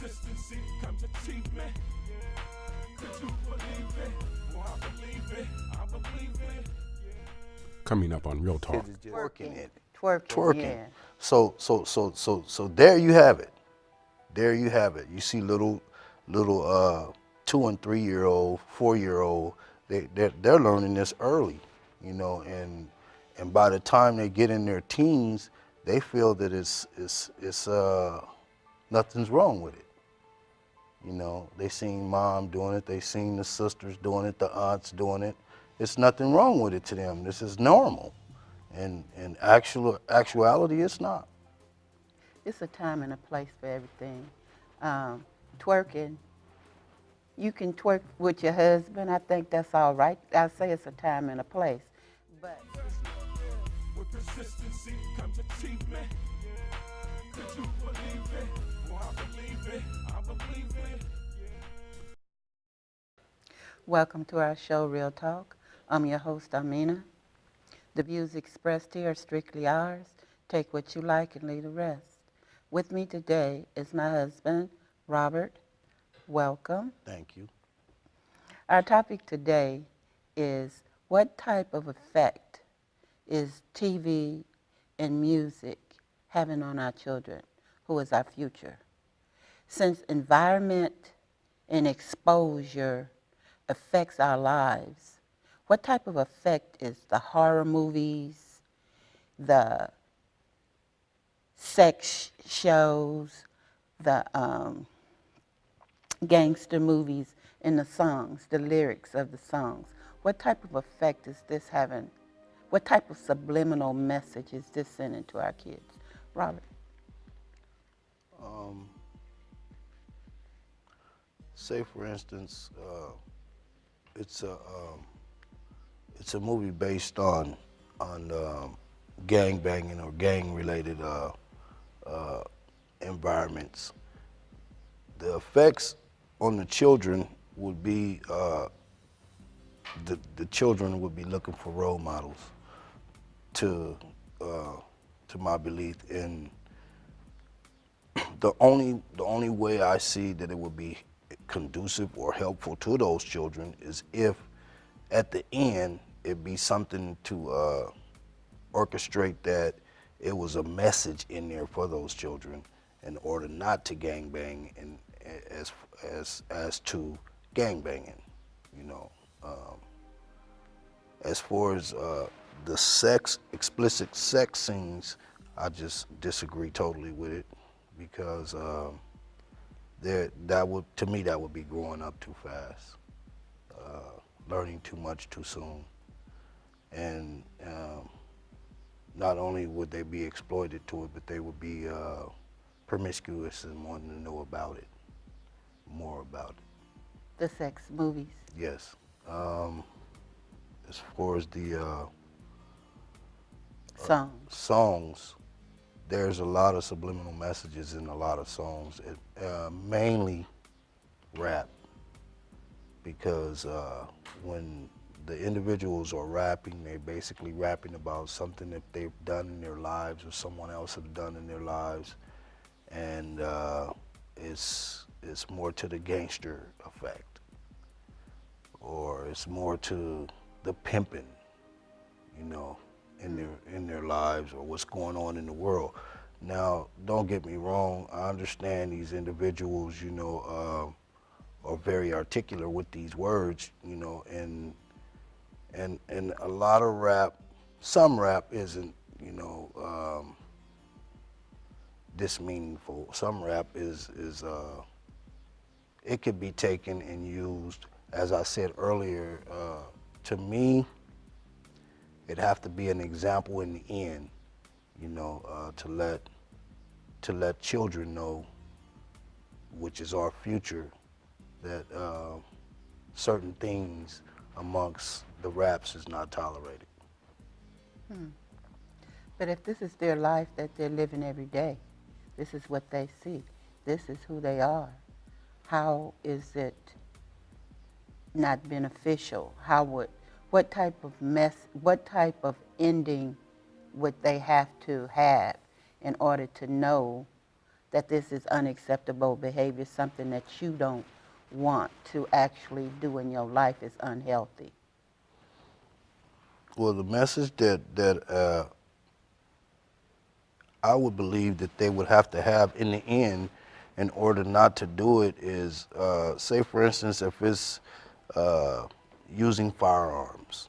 consistency comes achievement. Could you believe it? Well, I believe it. I believe it. Coming up on Real Talk. Kids is just working it. Twerking, Twerking. yeah. So there you have it. There you have it. You see little 2 and 3 year old, 4 year old, they're learning this early, you know, and by the time they get in their teens, they feel that it's nothing's wrong with it. You know, they seen mom doing it, they seen the sisters doing it, the aunts doing it. It's nothing wrong with it to them. This is normal. And in actuality, it's not. It's a time and a place for everything. Twerking, you can twerk with your husband. I think that's all right. I say it's a time and a place. But With consistency comes achievement. Could you believe it? Well, I believe it. I believe it. welcome to our show, Real Talk. I'm your host, Ameenah. The views expressed here are strictly ours. Take what you like and leave the rest. With me today is my husband, Robert. Welcome. Thank you. Our topic today is what type of effect is TV and music having on our children, who is our future? Since environment and exposure affects our lives, what type of effect is the horror movies, the sex shows, the gangster movies, and the songs, the lyrics of the songs? What type of effect is this having? What type of subliminal message is this sending to our kids? Robert? Say for instance, it's a movie based on gang banging or gang related environments. The effects on the children would be the children would be looking for role models to my belief. And the only way I see that it would be conducive or helpful to those children is if at the end it be something to orchestrate that it was a message in there for those children in order not to gangbang and as to gangbanging, you know. As far as the explicit sex scenes, I just disagree totally with it because to me that would be growing up too fast, learning too much too soon, and not only would they be exploited to it, but they would be promiscuous and wanting to know about it, more about it. The sex movies. Yes. As far as the songs, there's a lot of subliminal messages in a lot of songs, mainly rap, because when the individuals are rapping, they're basically rapping about something that they've done in their lives or someone else has done in their lives, and it's more to the gangster effect, or it's more to the pimping, you know, in their lives or what's going on in the world. Now, don't get me wrong. I understand these individuals, you know, are very articulate with these words, you know, and a lot of rap, some rap isn't, you know, this meaningful. Some rap is it could be taken and used, as I said earlier. To me, it'd have to be an example in the end, you know, to let children know, which is our future, that certain things amongst the raps is not tolerated. But if this is their life that they're living every day, this is what they see, this is who they are, how is it not beneficial? What type of ending would they have to have in order to know that this is unacceptable behavior, something that you don't want to actually do in your life is unhealthy? Well, the message that I would believe that they would have to have in the end in order not to do it is, say for instance, if it's using firearms,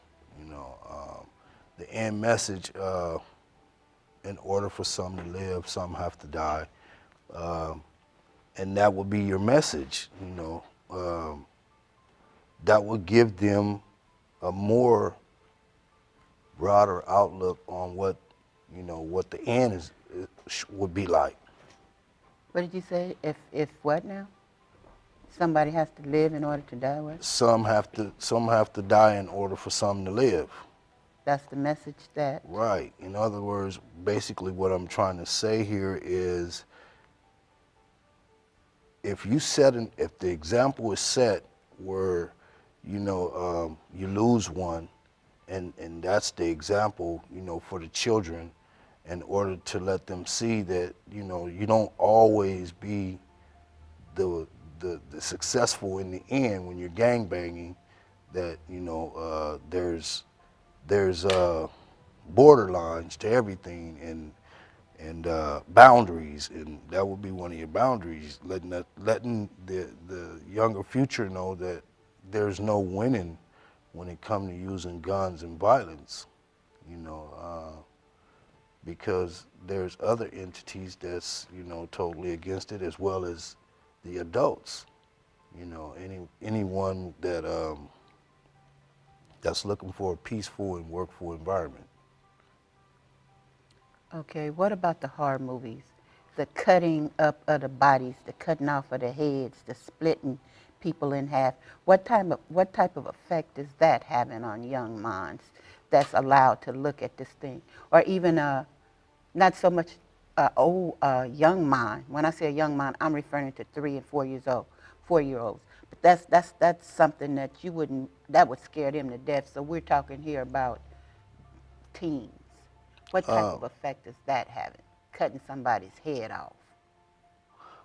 the end message, in order for some to live, some have to die. And that would be your message, that would give them a more broader outlook on what the end would be like. What did you say? If what now? Somebody has to live in order to die? What? Some have to die in order for some to live. That's the message that... Right. In other words, basically what I'm trying to say here is, if the example is set where, you lose one, and that's the example, for the children, in order to let them see that, you don't always be the successful in the end when you're gangbanging, that, there's borderlines to everything, and boundaries, and that would be one of your boundaries, letting the younger future know that there's no winning when it comes to using guns and violence, because there's other entities that's totally against it, as well as the adults. Anyone that that's looking for a peaceful and workful environment. Okay, what about the horror movies? The cutting up of the bodies, the cutting off of the heads, the splitting people in half. What type of effect is that having on young minds that's allowed to look at this thing? Or even not so much young mind. When I say a young mind, I'm referring to 3 and 4-year-olds. But that's something that that would scare them to death. So we're talking here about teens. What type of effect is that having, cutting somebody's head off?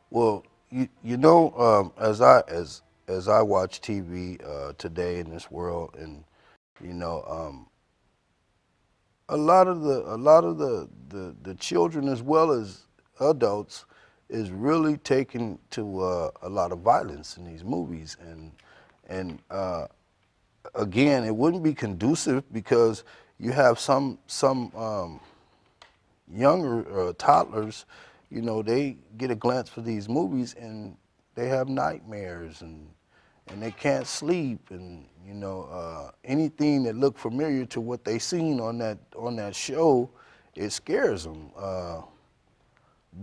Well, as I watch TV today in this world, and a lot of the children as well as adults is really taken to a lot of violence in these movies, and again, it wouldn't be conducive, because you have some younger toddlers, they get a glance for these movies and they have nightmares, and they can't sleep, and anything that look familiar to what they seen on that show, it scares them.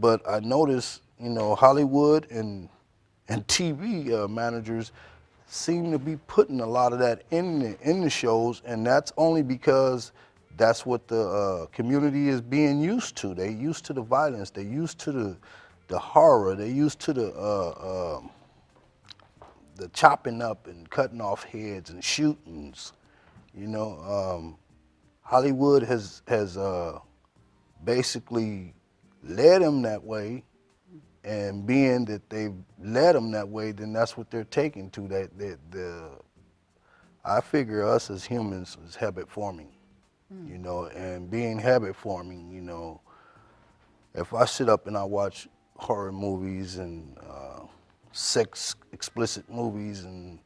But I notice, Hollywood and TV managers seem to be putting a lot of that in the shows, and that's only because that's what the community is being used to. They're used to the violence. They're used to the horror. They're used to the chopping up and cutting off heads and shootings. Hollywood has basically led them that way, and being that they've led them that way, then that's what they're taking to. I figure us as humans is habit forming, and being habit forming, if I sit up and I watch horror movies and sex explicit movies and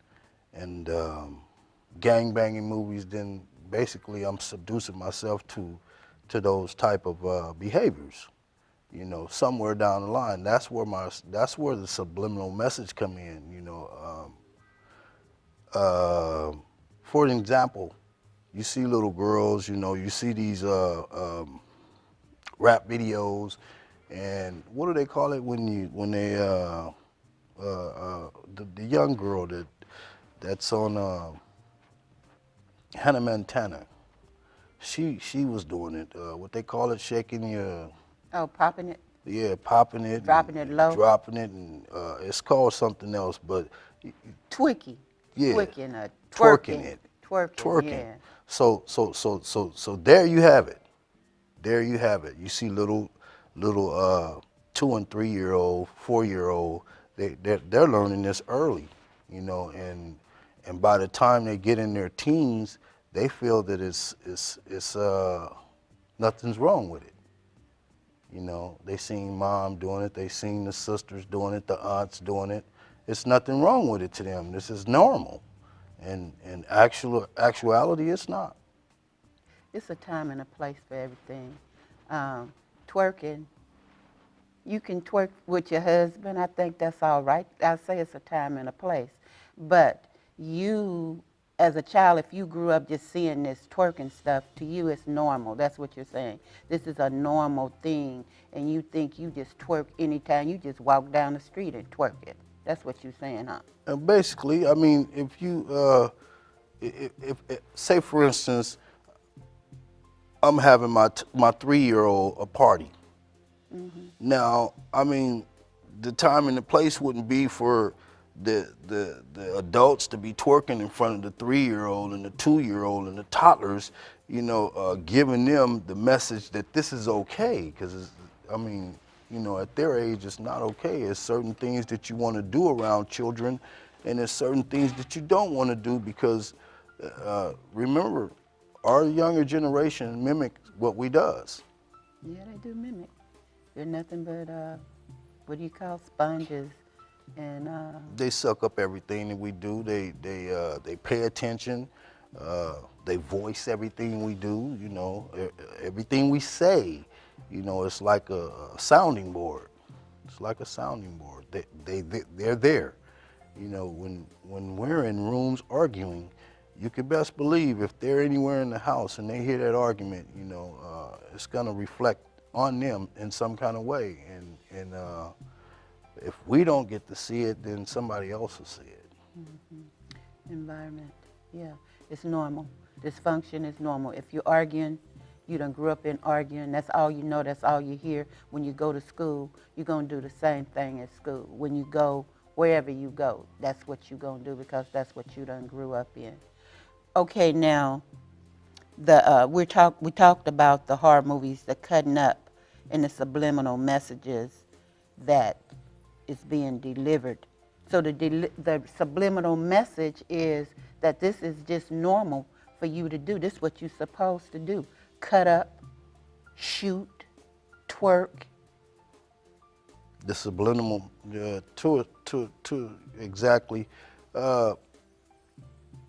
gang-banging movies, then basically I'm seducing myself to those type of behaviors. Somewhere down the line, that's where the subliminal message come in. For an example, you see little girls, you see these rap videos, and what do they call it when they the young girl that's on Hannah Montana, she was doing it. What they call it, shaking your... Oh, popping it? Yeah, popping it. Dropping it low? Dropping it, and it's called something else, but... Twerking. Yeah. Twerking. Twerking it. Twerking, yeah. So there you have it. There you have it. You see little 2 and 3 year old, 4 year old, they're learning this early, you know, and by the time they get in their teens, they feel that it's nothing's wrong with it. You know, they seen mom doing it, they seen the sisters doing it, the aunts doing it. It's nothing wrong with it to them. This is normal. And in actuality, it's not. It's a time and a place for everything. Twerking, you can twerk with your husband. I think that's all right. I say it's a time and a place. But you, as a child, if you grew up just seeing this twerking stuff, to you it's normal. That's what you're saying. This is a normal thing, and you think you just twerk anytime. You just walk down the street and twerk it. That's what you're saying, huh? And basically, I mean, if you, if say for instance, I'm having my 3-year-old a party. Mm-hmm. Now, I mean, the time and the place wouldn't be for the adults to be twerking in front of the 3-year-old and the 2-year-old and the toddlers, you know, giving them the message that this is okay. Because, I mean, you know, at their age, it's not okay. There's certain things that you want to do around children, and there's certain things that you don't want to do because, remember, our younger generation mimic what we does. Yeah, they do mimic. They're nothing but, what do you call, sponges. And they suck up everything that we do. They pay attention. They voice everything we do. You know, everything we say. You know, it's like a sounding board. It's like a sounding board. They're there. You know, when we're in rooms arguing, you can best believe if they're anywhere in the house and they hear that argument, you know, it's gonna reflect on them in some kind of way. And if we don't get to see it, then somebody else will see it. Mm-hmm. Environment, yeah, it's normal. Dysfunction is normal. If you're arguing, you done grew up in arguing, that's all you know, that's all you hear. When you go to school, you're gonna do the same thing at school. When you go, wherever you go, that's what you're gonna do because that's what you done grew up in. Okay, now, we talked about the horror movies, the cutting up and the subliminal messages that is being delivered. So the subliminal message is that this is just normal for you to do. This is what you're supposed to do. Cut up, shoot, twerk. The subliminal, exactly.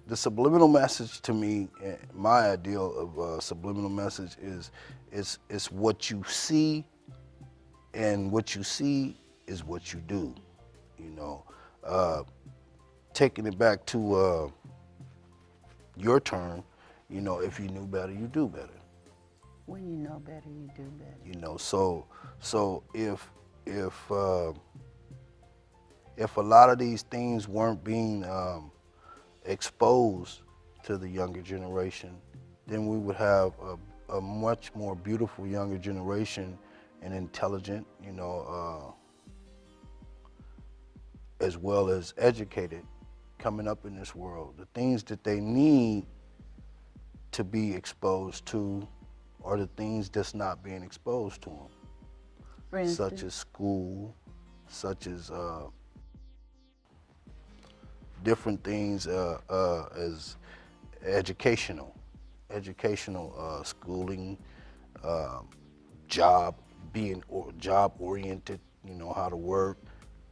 The subliminal message to me, my ideal of subliminal message is what you see, and what you see is what you do. You know, taking it back to your term, you know, if you knew better, you do better. When you know better, you do better. You know, so if a lot of these things weren't being exposed to the younger generation, then we would have a much more beautiful younger generation and intelligent, you know, as well as educated coming up in this world. The things that they need to be exposed to are the things that's not being exposed to them. For instance? Such as school, such as different things as educational schooling, job oriented, you know, how to work,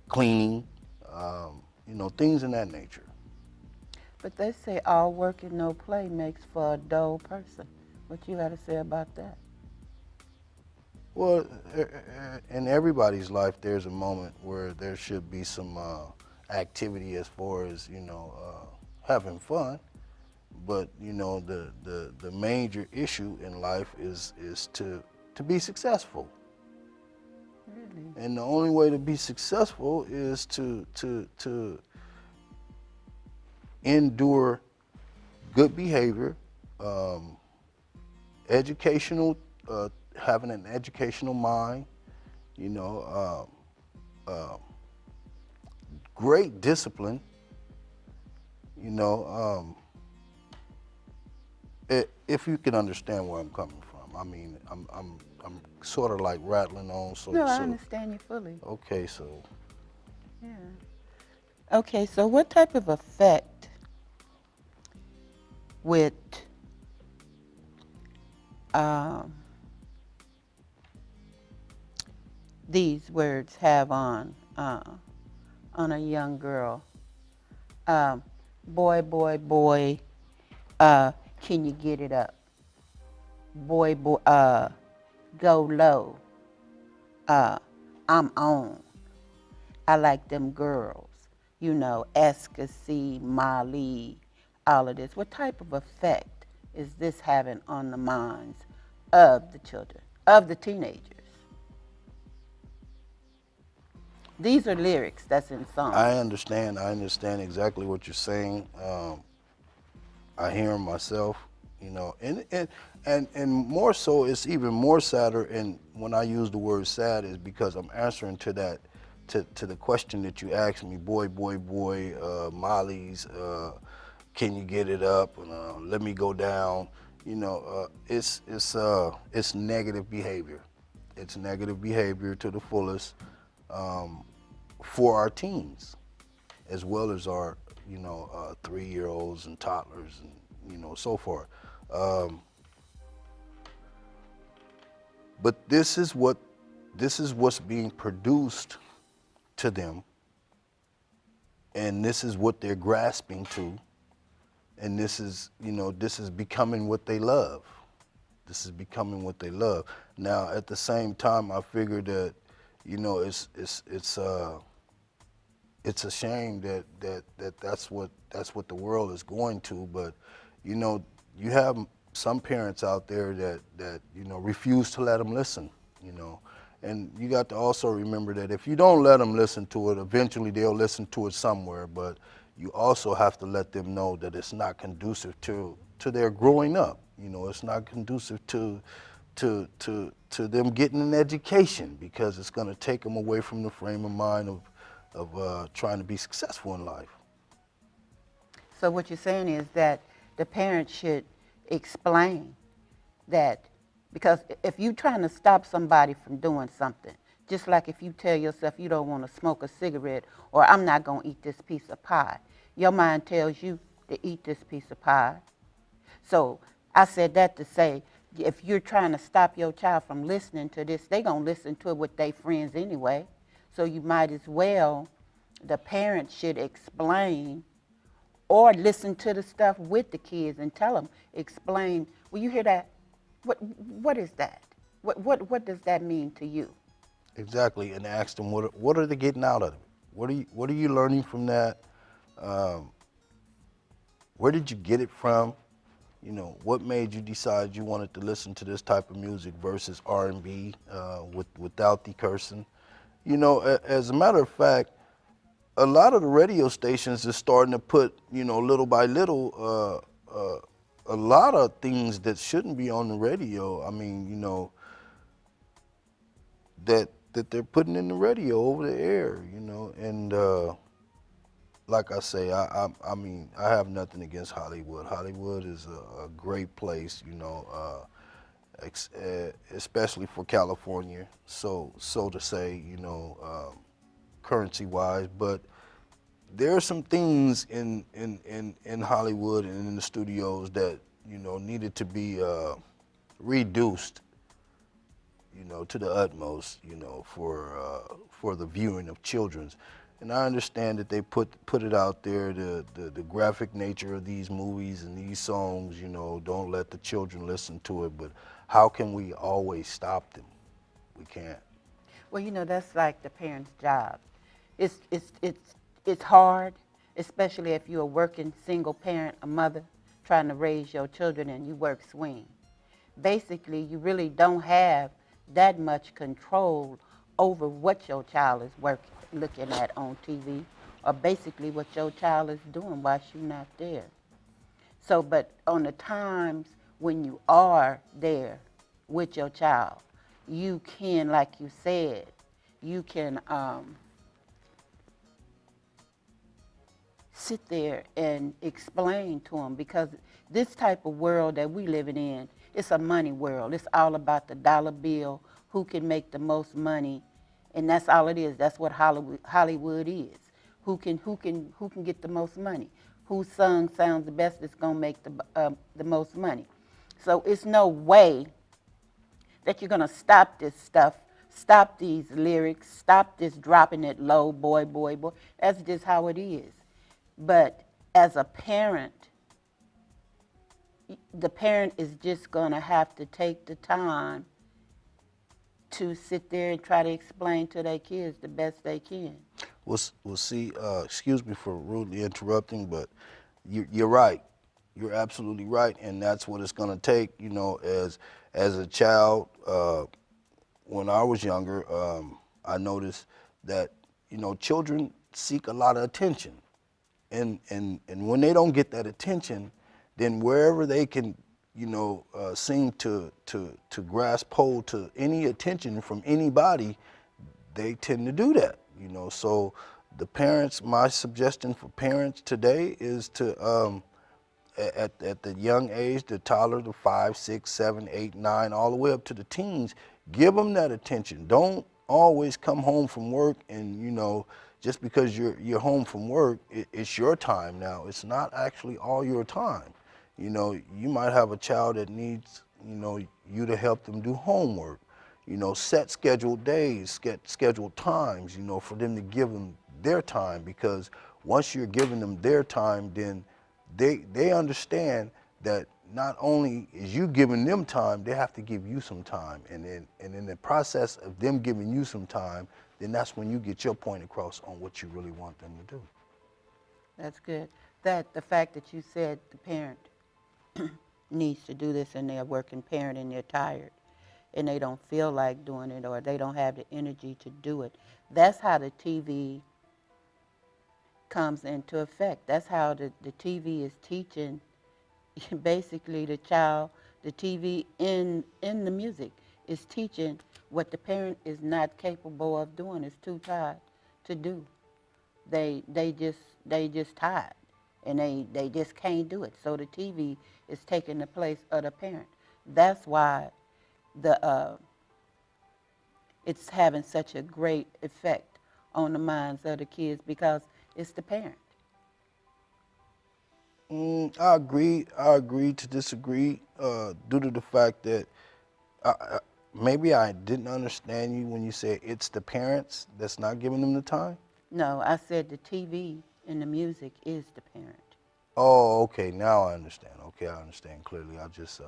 cleaning, you know, things in that nature. But they say all work and no play makes for a dull person. What you got to say about that? Well, in everybody's life, there's a moment where there should be some activity as far as, you know, having fun. But, you know, the major issue in life is to be successful. Really? And the only way to be successful is to endure good behavior, educational, having an educational mind, you know, great discipline, you know, if you can understand where I'm coming from. I mean, I'm sort of like rattling on. No, I understand you fully. Okay, so Yeah. Okay, so what type of effect would um, these words have on a young girl? Um, boy, boy, boy, can you get it up? Boy, boy, go low. I'm on. I like them girls. You know, Ecstasy, Molly, all of this. What type of effect is this having on the minds of the children, of the teenagers? These are lyrics that's in songs. I understand. I understand exactly what you're saying. I hear them myself, you know, and more so, it's even more sadder. And when I use the word sad, is because I'm answering to that, to the question that you asked me. Boy, boy, boy, Molly's, can you get it up? And let me go down. You know, it's negative behavior. It's negative behavior to the fullest. For our teens, as well as our, you know, 3-year-olds and toddlers and, you know, so forth. But this is what's being produced to them, and this is what they're grasping to, and this is, you know, this is becoming what they love. This is becoming what they love. Now, at the same time, I figure that, you know, it's a shame that's what the world is going to. But, you know, you have some parents out there that you know, refuse to let them listen, you know. And you got to also remember that if you don't let them listen to it, eventually they'll listen to it somewhere. But you also have to let them know that it's not conducive to their growing up. You know, it's not conducive to them getting an education, because it's going to take them away from the frame of mind of trying to be successful in life. So what you're saying is that the parents should explain that, because if you're trying to stop somebody from doing something, just like if you tell yourself you don't want to smoke a cigarette, or I'm not going to eat this piece of pie, your mind tells you to eat this piece of pie. So I said that to say, if you're trying to stop your child from listening to this, they're going to listen to it with their friends anyway. So you might as well, the parents should explain, or listen to the stuff with the kids and tell them, explain, well, you hear that? What is that? What does that mean to you? Exactly, and ask them what are they getting out of it? What are you learning from that? Where did you get it from? You know, what made you decide you wanted to listen to this type of music versus R&B without the cursing? You know, as a matter of fact, a lot of the radio stations are starting to put, you know, little by little, a lot of things that shouldn't be on the radio. I mean, you know, that they're putting in the radio over the air, you know. And like I say, I mean, I have nothing against Hollywood. Hollywood is a great place, you know, especially for California, so to say, you know, currency-wise. But there are some things in Hollywood and in the studios that, you know, needed to be reduced, you know, to the utmost, you know, for the viewing of children's. And I understand that they put it out there, the graphic nature of these movies and these songs, you know, don't let the children listen to it. But how can we always stop them? We can't. Well, you know, that's like the parent's job. It's hard, especially if you're a working single parent, a mother, trying to raise your children and you work swing. Basically, you really don't have that much control over what your child is looking at on TV, or basically what your child is doing while you're not there. So, but on the times when you are there with your child, you can, like you said, you can sit there and explain to them, because this type of world that we living in it's a money world. It's all about the dollar bill, who can make the most money, and that's all it is. That's what Hollywood is. Who can get the most money? Whose song sounds the best is gonna make the most money. So it's no way that you're gonna stop this stuff, stop these lyrics, stop this dropping it low, boy, boy, boy. That's just how it is. But as a parent, the parent is just gonna have to take the time to sit there and try to explain to their kids the best they can. We'll see, excuse me for rudely interrupting, but you're right. You're absolutely right, and that's what it's going to take. You know, as a child, when I was younger, I noticed that, you know, children seek a lot of attention, and when they don't get that attention, then wherever they can, you know, seem to grasp hold to any attention from anybody, they tend to do that. You know, so the parents, my suggestion for parents today is to, at the young age, the toddler, the 5, 6, 7, 8, 9, all the way up to the teens, give them that attention. Don't always come home from work and, you know, just because you're home from work, it's your time now. It's not actually all your time. You know, you might have a child that needs, you know, you to help them do homework. You know, set scheduled days, scheduled times, you know, for them to give them their time, because once you're giving them their time, then they understand that not only is you giving them time, they have to give you some time. And in the process of them giving you some time, then that's when you get your point across on what you really want them to do. That's good. The fact that you said the parent needs to do this and they're a working parent and they're tired and they don't feel like doing it or they don't have the energy to do it. That's how the TV comes into effect. That's how the TV is teaching basically the child, the TV in the music is teaching what the parent is not capable of doing, is too tired to do. They just tired and they just can't do it. So the TV is taking the place of the parent. That's why it's having such a great effect on the minds of the kids, because it's the parent. I agree to disagree, due to the fact that maybe I didn't understand you when you said it's the parents that's not giving them the time. No, I said the TV and the music is the parent. Oh, okay, now I understand. Okay, I understand clearly. I just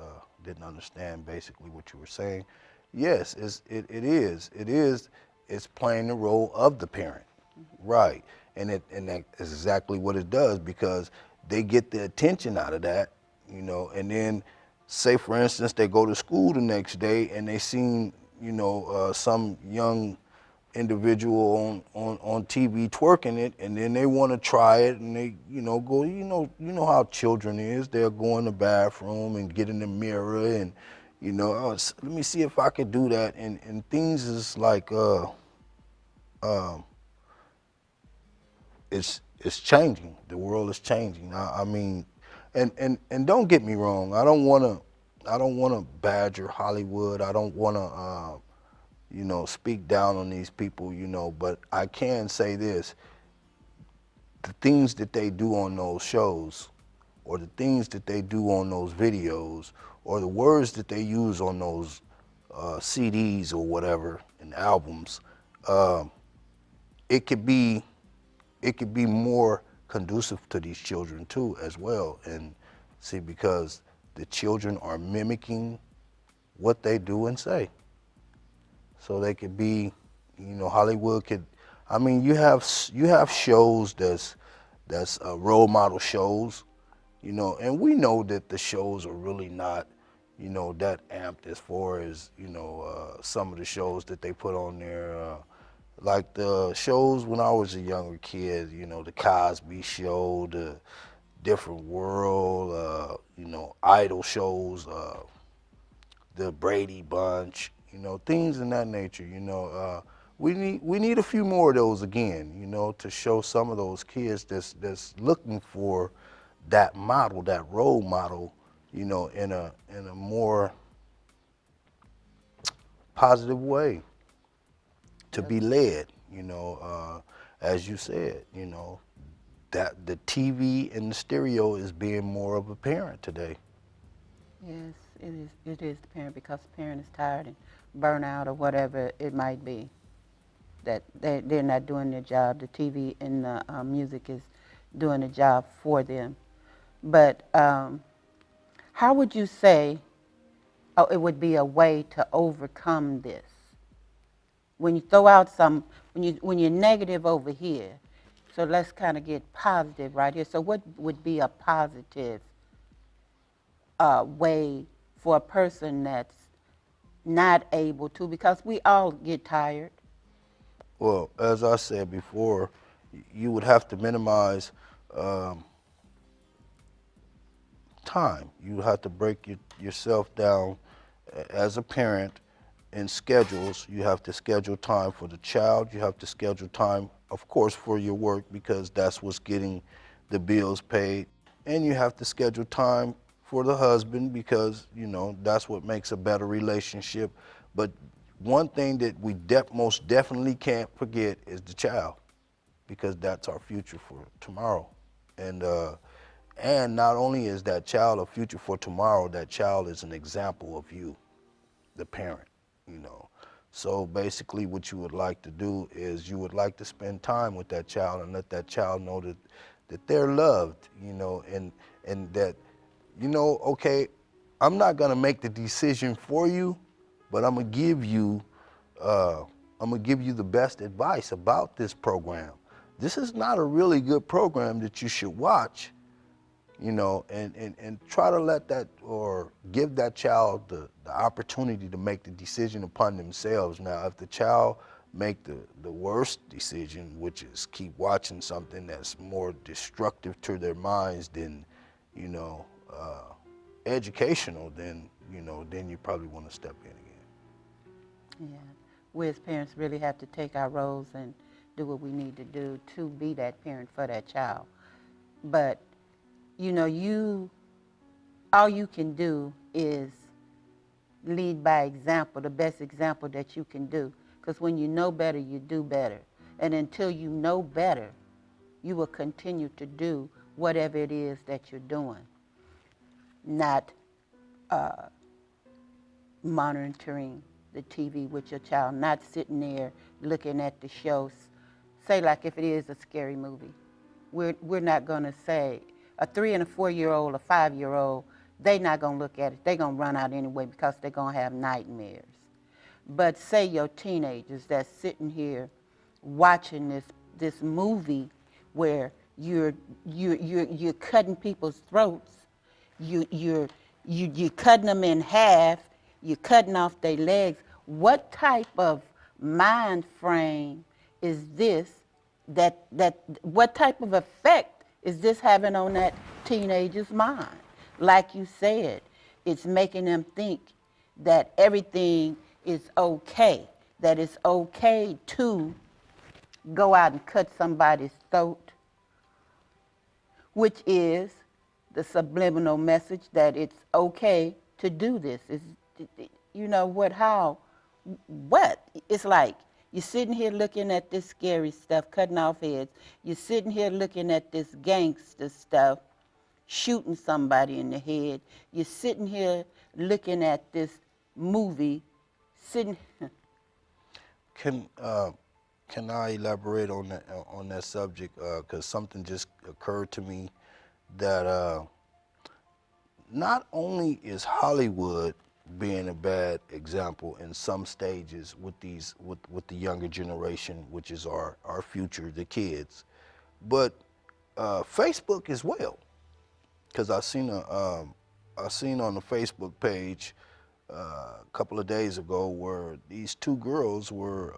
didn't understand basically what you were saying. Yes, it is. It's playing the role of the parent, right? And that is exactly what it does, because they get the attention out of that, you know. And then, say for instance, they go to school the next day and they seen, you know, some young individual on TV twerking it, and then they want to try it, and they, you know, go, you know how children is. They'll go in the bathroom and get in the mirror and, you know, oh, let me see if I could do that, and things is like it's changing. The world is changing. I mean, and don't get me wrong. I don't wanna badger Hollywood. I don't wanna you know, speak down on these people, you know, but I can say this: the things that they do on those shows, or the things that they do on those videos, or the words that they use on those CDs or whatever and albums, it could be more conducive to these children too as well. And see, because the children are mimicking what they do and say. So they could be, you know, Hollywood could, I mean, you have shows that's role model shows, you know, and we know that the shows are really not, you know, that amped as far as, you know, some of the shows that they put on there, like the shows when I was a younger kid, you know, the Cosby Show, the Different World, you know, idol shows, the Brady Bunch, you know, things in that nature. You know, we need a few more of those again, you know, to show some of those kids that's looking for that model, that role model, you know, in a more positive way to be led, you know, as you said, you know, that the TV and the stereo is being more of a parent today. Yes, it is. It is the parent, because the parent is tired and burnt out or whatever it might be. That they're not doing their job. The TV and the music is doing the job for them. But how would you say it would be a way to overcome this? When you throw out when you're negative over here, so let's kind of get positive right here. So what would be a positive way for a person that's not able to, because we all get tired. Well, as I said before, you would have to minimize time. You have to break yourself down as a parent in schedules. You have to schedule time for the child. You have to schedule time, of course, for your work, because that's what's getting the bills paid. And you have to schedule time for the husband, because, you know, that's what makes a better relationship. But one thing that we most definitely can't forget is the child, because that's our future for tomorrow. And not only is that child a future for tomorrow, that child is an example of you, the parent, you know. So basically what you would like to do is you would like to spend time with that child and let that child know that they're loved, you know, and that, you know, okay, I'm not gonna make the decision for you, but I'm gonna give you the best advice about this program. This is not a really good program that you should watch, you know, and try to let that, or give that child the opportunity to make the decision upon themselves. Now, if the child make the worst decision, which is keep watching something that's more destructive to their minds than, you know, educational, then, you know, then you probably want to step in again. Yeah, we as parents really have to take our roles and do what we need to do to be that parent for that child. But, you know, all you can do is lead by example, the best example that you can do. Because when you know better, you do better. And until you know better, you will continue to do whatever it is that you're doing, not monitoring the TV with your child, not sitting there looking at the shows. Say, like, if it is a scary movie, we're not going to say a 3 and a 4-year-old, a 5-year-old, they're not going to look at it. They're going to run out anyway, because they're going to have nightmares. But say your teenagers that's sitting here watching this movie where you're cutting people's throats, you're cutting them in half, you're cutting off their legs. What type of mind frame is this? What type of effect is this having on that teenager's mind? Like you said, it's making them think that everything is okay, that it's okay to go out and cut somebody's throat, which is the subliminal message that it's okay to do this. You know what, how, what? It's like you're sitting here looking at this scary stuff, cutting off heads. You're sitting here looking at this gangster stuff, shooting somebody in the head. You're sitting here looking at this movie, sitting. Can I elaborate on that subject? Because something just occurred to me that not only is Hollywood being a bad example in some stages with the younger generation, which is our future, the kids, but Facebook as well. Because I seen on the Facebook page a couple of days ago where these two girls were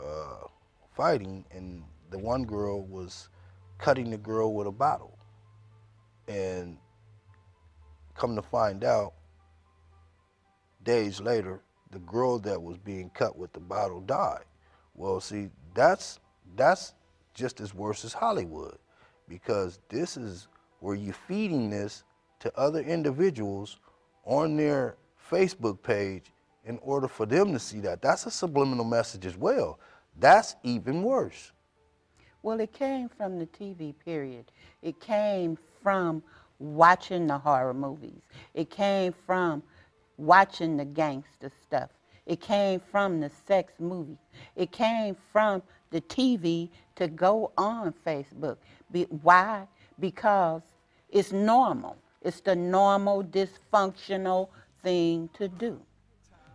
fighting, and the one girl was cutting the girl with a bottle, and come to find out, days later, the girl that was being cut with the bottle died. Well, see, that's just as worse as Hollywood, because this is where you're feeding this to other individuals on their Facebook page in order for them to see that. That's a subliminal message as well. That's even worse. Well, it came from the TV, period. It came from watching the horror movies. It came from watching the gangster stuff. It came from the sex movies. It came from the TV to go on Facebook. Why? Because it's normal. It's the normal, dysfunctional thing to do.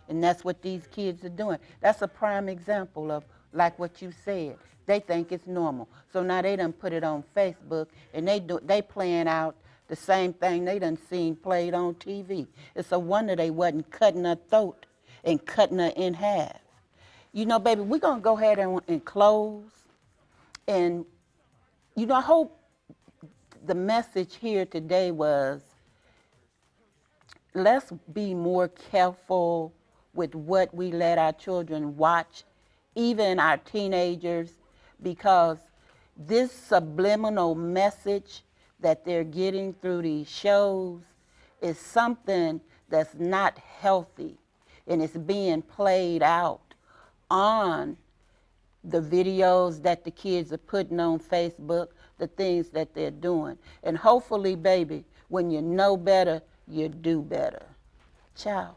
And that's what these kids are doing. That's a prime example of, like what you said, they think it's normal. So now they done put it on Facebook, and they playing out the same thing they done seen played on TV. It's a wonder they wasn't cutting her throat and cutting her in half. You know, baby, we're going to go ahead and close. And, you know, I hope the message here today was, let's be more careful with what we let our children watch, even our teenagers, because this subliminal message that they're getting through these shows is something that's not healthy, and it's being played out on the videos that the kids are putting on Facebook, the things that they're doing. And hopefully, baby, when you know better, you do better. Ciao.